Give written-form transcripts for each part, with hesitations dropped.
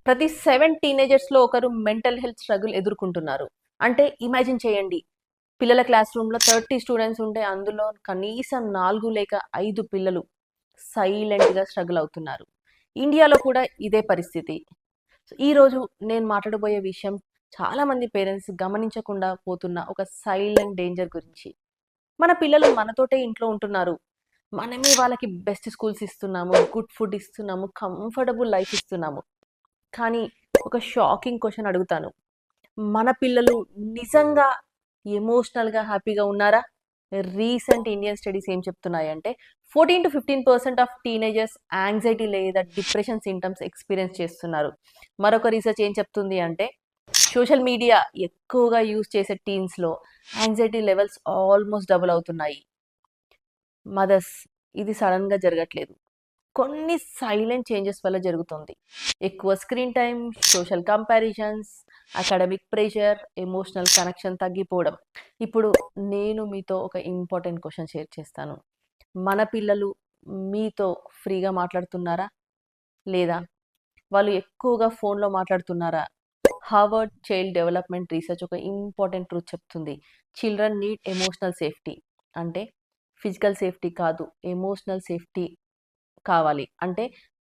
ప్రతి 7 టీనేజర్స్‌లో ఒకరు mental health struggle ఎదుర్కొంటున్నారు. అంటే ఇమాజిన్ చేయండి. పిల్లల క్లాస్ రూమ్‌లో 30 స్టూడెంట్స్ ఉంటే అందులో కనీసం 4 లేక 5 పిల్లలు సైలెంట్‌గా స్ట్రగుల్ అవుతున్నారు. ఇండియాలో కూడా ఇదే పరిస్థితి. ఈరోజు నేను మాట్లాడబోయే విషయం చాలామంది పేరెంట్స్ గమనించకుండా పోతున్న ఒక సైలెంట్ డేంజర్ గురించి. మన పిల్లలు మనతోటే ఇంట్లో ఉంటున్నారు. మనమే వాళ్ళకి బెస్ట్ స్కూల్స్ ఇస్తున్నాము, గుడ్ ఫుడ్ ఇస్తున్నాము, కంఫర్టబుల్ లైఫ్ ఇస్తున్నాము. కానీ ఒక షాకింగ్ క్వెషన్ అడుగుతాను. మన పిల్లలు నిజంగా ఎమోషనల్‌గా హ్యాపీగా ఉన్నారా? రీసెంట్ ఇండియన్ స్టడీస్ ఏం చెప్తున్నాయంటే 14-15% ఆఫ్ టీనేజర్స్ యాంగ్జైటీ లేదా డిప్రెషన్ సింప్టమ్స్ ఎక్స్‌పీరియన్స్ చేస్తున్నారు. మరొక రీసెర్చ్ ఏం చెప్తుంది అంటే సోషల్ మీడియా ఎక్కువగా యూజ్ చేసే టీన్స్‌లో యాంగ్జైటీ లెవెల్స్ ఆల్‌మోస్ట్ డబుల్ అవుతున్నాయి. మదర్స్, ఇది సడెన్‌గా జరగట్లేదు. కొన్ని సైలెంట్ చేంజెస్ వల్ల జరుగుతుంది. ఎక్కువ screen time, social comparisons, academic pressure, emotional connection తగ్గిపోవడం. ఇప్పుడు నేను మీతో ఒక ఇంపార్టెంట్ క్వెషన్ షేర్ చేస్తాను. మన పిల్లలు మీతో ఫ్రీగా మాట్లాడుతున్నారా? లేదా వాళ్ళు ఎక్కువగా ఫోన్‌లో మాట్లాడుతున్నారా? హార్వర్డ్ చైల్డ్ డెవలప్‌మెంట్ రీసెర్చ్ ఒక ఇంపార్టెంట్ ట్రూత్ చెప్తుంది. Children need emotional safety. అంటే ఫిజికల్ సేఫ్టీ కాదు, ఎమోషనల్ సేఫ్టీ కావాలి. అంటే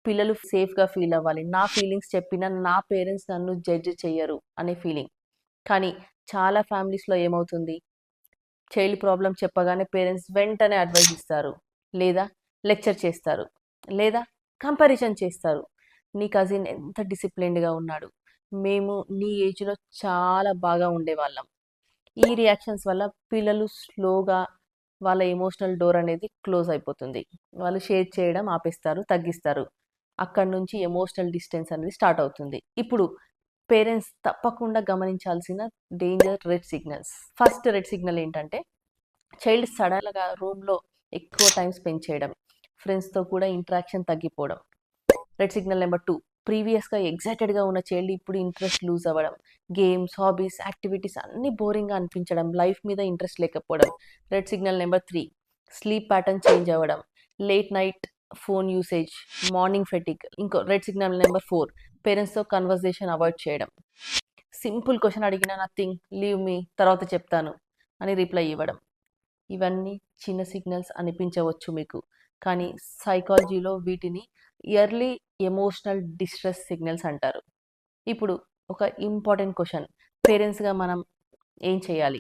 పిల్లలు సేఫ్‌గా ఫీల్ అవ్వాలి. నా ఫీలింగ్స్ చెప్పినా నా పేరెంట్స్ నన్ను జడ్జ్ చెయ్యరు అనే ఫీలింగ్. కానీ చాలా ఫ్యామిలీస్‌లో ఏమవుతుంది? చైల్డ్ ప్రాబ్లమ్ చెప్పగానే పేరెంట్స్ వెంటనే అడ్వైస్ ఇస్తారు. లేదా లెక్చర్ చేస్తారు. లేదా కంపారిజన్ చేస్తారు. నీ కజిన్ ఎంత డిసిప్లిన్డ్‌గా ఉన్నాడు. మేము నీ ఏజ్‌లో చాలా బాగా ఉండేవాళ్ళం. ఈ రియాక్షన్స్ వల్ల పిల్లలు స్లోగా వాళ్ళ ఎమోషనల్ డోర్ అనేది క్లోజ్ అయిపోతుంది. వాళ్ళు షేర్ చేయడం ఆపేస్తారు, తగ్గిస్తారు. అక్కడి నుంచి ఎమోషనల్ డిస్టెన్స్ అనేది స్టార్ట్ అవుతుంది. ఇప్పుడు పేరెంట్స్ తప్పకుండా గమనించాల్సిన danger red signals. First red signal ఏంటంటే చైల్డ్ సడన్‌గా రూమ్‌లో ఎక్కువ టైమ్ స్పెండ్ చేయడం. ఫ్రెండ్స్‌తో కూడా ఇంటరాక్షన్ తగ్గిపోవడం. రెడ్ సిగ్నల్ నెంబర్ 2, ప్రీవియస్‌గా ఎక్సైటెడ్‌గా ఉన్న చైల్డ్ ఇప్పుడు ఇంట్రెస్ట్ లూజ్ అవ్వడం. గేమ్స్, హాబీస్, యాక్టివిటీస్ అన్నీ బోరింగ్‌గా అనిపించడం. లైఫ్ మీద ఇంట్రెస్ట్ లేకపోవడం. Red signal number 3, sleep pattern change అవ్వడం. Late night phone usage, morning fatigue. ఇంకో రెడ్ సిగ్నల్ నెంబర్ 4, పేరెంట్స్‌తో కన్వర్జేషన్ అవాయిడ్ చేయడం. సింపుల్ క్వెషన్ అడిగినా నథింగ్, లీవ్ మీ, తర్వాత చెప్తాను అని రిప్లై ఇవ్వడం. ఇవన్నీ చిన్న సిగ్నల్స్ అనిపించవచ్చు మీకు. కానీ సైకాలజీలో వీటిని ఎర్లీ ఎమోషనల్ డిస్ట్రెస్ సిగ్నల్స్ అంటారు. ఇప్పుడు ఒక ఇంపార్టెంట్ క్వెషన్. పేరెంట్స్‌గా మనం ఏం చేయాలి?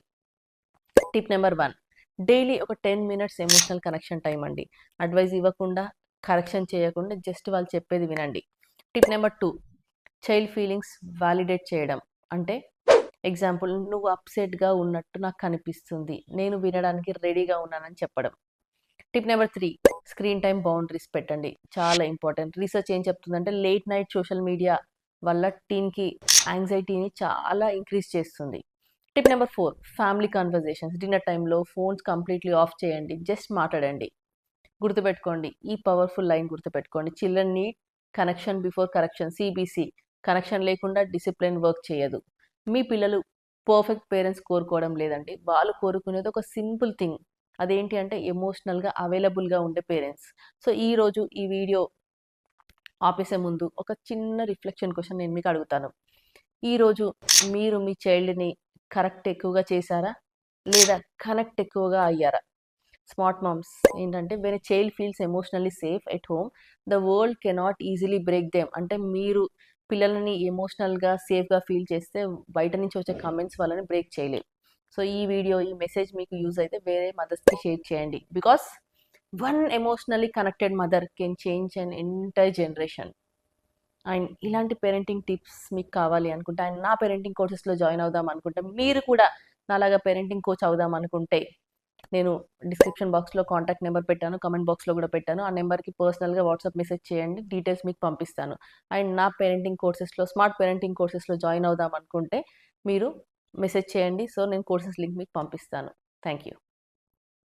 టిప్ నెంబర్ 1, డైలీ ఒక 10 మినిట్స్ ఎమోషనల్ కనెక్షన్ టైమ్ అండి. అడ్వైస్ ఇవ్వకుండా, కరెక్షన్ చేయకుండా జస్ట్ వాళ్ళు చెప్పేది వినండి. Tip number 2, child feelings validate చేయడం. అంటే ఎగ్జాంపుల్, నువ్వు అప్సెట్‌గా ఉన్నట్టు నాకు కనిపిస్తుంది. నేను వినడానికి రెడీగా ఉన్నానని చెప్పడం. Tip number 3, screen time boundaries పెట్టండి. చాలా ఇంపార్టెంట్. రీసెర్చ్ ఏం చెప్తుందంటే లేట్ నైట్ సోషల్ మీడియా వల్ల టీన్‌కి యాంగ్జైటీని చాలా ఇంక్రీజ్ చేస్తుంది. Tip number 4, family conversations. Dinner టైమ్‌లో ఫోన్స్ కంప్లీట్‌లీ ఆఫ్ చేయండి. జస్ట్ మాట్లాడండి. గుర్తుపెట్టుకోండి. ఈ పవర్‌ఫుల్ లైన్ గుర్తుపెట్టుకోండి. Children need connection before correction. CBC. Connection లేకుండా డిసిప్లిన్ వర్క్ చేయదు. మీ పిల్లలు పర్ఫెక్ట్ పేరెంట్స్ కోరుకోవడం లేదండి. వాళ్ళు కోరుకునేది ఒక సింపుల్ థింగ్. అదేంటి అంటే ఎమోషనల్‌గా అవైలబుల్‌గా ఉండే పేరెంట్స్. సో, ఈరోజు ఈ వీడియో ఆపేసే ముందు ఒక చిన్న రిఫ్లెక్షన్ క్వెషన్ నేను మీకు అడుగుతాను. ఈరోజు మీరు మీ చైల్డ్‌ని కరెక్ట్ ఎక్కువగా చేశారా? లేదా కనెక్ట్ ఎక్కువగా అయ్యారా? స్మార్ట్ మామ్స్ ఏంటంటే when a child feels emotionally safe at home, the world cannot easily break them. అంటే మీరు పిల్లలని ఎమోషనల్‌గా సేఫ్‌గా ఫీల్ చేస్తే బయట నుంచి వచ్చే కామెంట్స్ వాళ్ళని బ్రేక్ చేయలేవు. సో, ఈ వీడియో, ఈ మెసేజ్ మీకు యూజ్ అయితే వేరే మదర్స్‌కి షేర్ చేయండి. Because one emotionally connected mother can change an entire generation. And ఇలాంటి పేరెంటింగ్ టిప్స్ మీకు కావాలి అనుకుంటే అండ్ నా పేరెంటింగ్ కోర్సెస్‌లో జాయిన్ అవుదాం అనుకుంటే, మీరు కూడా నాలాగా పేరెంటింగ్ కోచ్ అవుదాం అనుకుంటే నేను డిస్క్రిప్షన్ బాక్స్‌లో కాంటాక్ట్ నెంబర్ పెట్టాను. కామెంట్ బాక్స్‌లో కూడా పెట్టాను. ఆ నెంబర్‌కి పర్సనల్‌గా వాట్సాప్ మెసేజ్ చేయండి. డీటెయిల్స్ మీకు పంపిస్తాను. అండ్ నా పేరెంటింగ్ కోర్సెస్‌లో, స్మార్ట్ పేరెంటింగ్ కోర్సెస్‌లో జాయిన్ అవుదాం అనుకుంటే మీరు మెసేజ్ చేయండి. సో, నేను కోర్సెస్ లింక్ మీకు పంపిస్తాను. Thank you.